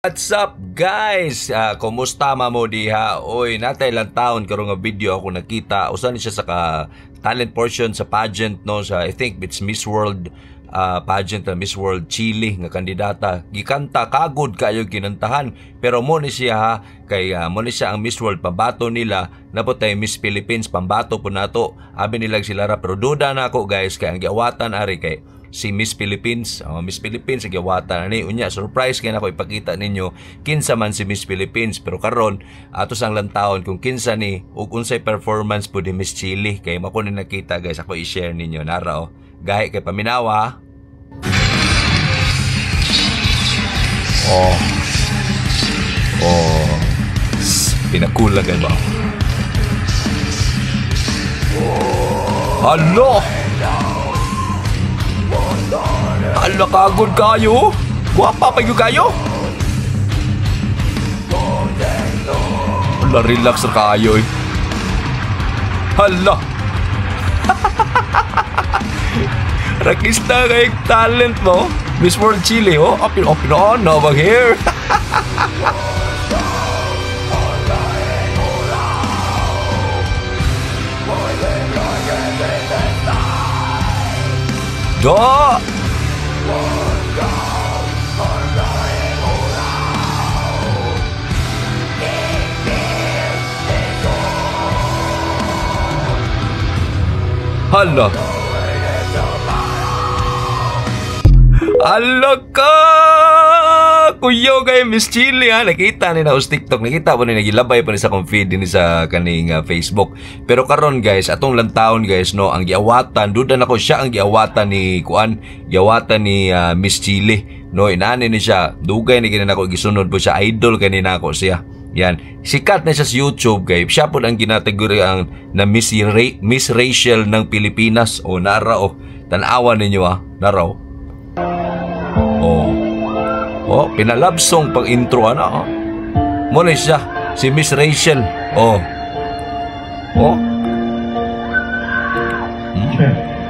What's up guys? Kumusta mo diha? Oy, natay lang taon karong nga video ako nakita. Usa ni siya sa talent portion sa pageant no sa I think it's Miss World pageant na Miss World Chile nga kandidata. Gikanta kagod kayo ginantahan. Pero mo ni siya ha kay mo ni siya ang Miss World pambato nila napotay Miss Philippines pambato po nato. Abi nilag sila ra pero duda na ako guys kay ang giawatan ari kay si Miss Philippines, Miss Philippines sa giwatan ani unya surprise kay nako ipakita ninyo kinsa man si Miss Philippines pero karon ato sang lantawon kung kinsa ni ug unsay performance po ni Miss Chile kay mako ni nakita guys ako i-share ninyo nara gahi kay paminawa. Pinakula kay ba? Hello. Hala, kagod kayo? Guwapa pa yung kayo? Hala, relax na kayo eh. Hala. Rakista kayo talent mo. Miss World Chile, oh. Open over here. Do! Hala. Hala ka! Kuyo kay Miss Chile ha. Nakita ni na us TikTok. Nakita po ni nagilabay pa ni sa feed din sa kaning Facebook. Pero karon guys, atong lantawon guys no, ang giawatan, duda nako siya ang giawatan ni kuan, giawatan ni Miss Chile. No, inani ni siya. Dugay ni kinina ko gisunod po siya, idol kanina ko siya. Yan. Sikat na siya sa YouTube guys. Siya po ang ginategori ang na Miss Rachel ng Pilipinas. O nara o. Tanawan ninyo ha. Nara o. Pinalabsong pang intro ano. Muna siya. Si Miss Rachel.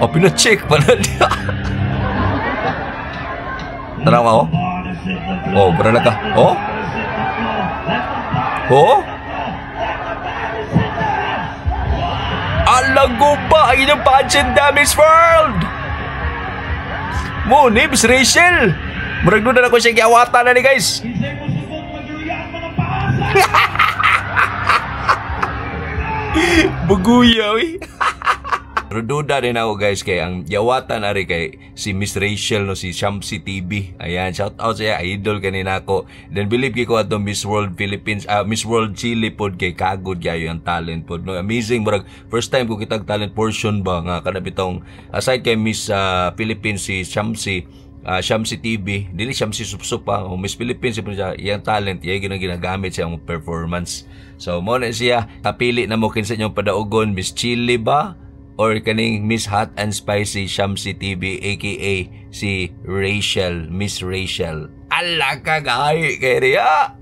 Pina-check pa na niya. Tanawa o. Berana ka. Alago ba ang inyong pageant na Miss World? Mo ni Miss Rachel. Murag doon na ako siya giawatan na ni guys. Baguyaw eh. Pero duda din ako guys kay ang giawatan ari kay si Miss Rachel no si Shamsi TV. Ayan, shout out sa idol kanina ako. Then believe ko ato Miss World Philippines, Miss World Chile pod kay kagod kayo ang talent pod no. Amazing murag first time ko kitag talent portion ba nga kada bitong aside kay Miss Philippines si Shamsi TV, dili Shamsi Supsup pa o Miss Philippines siya iyang talent iya ginagamit siya ang performance. So mo na siya kapili na mo kinsa inyong padaugon Miss Chile ba or kaning Miss Hot and Spicy Shamsi TV aka si Rachel, Miss Rachel. Ala ka gahi kay riya.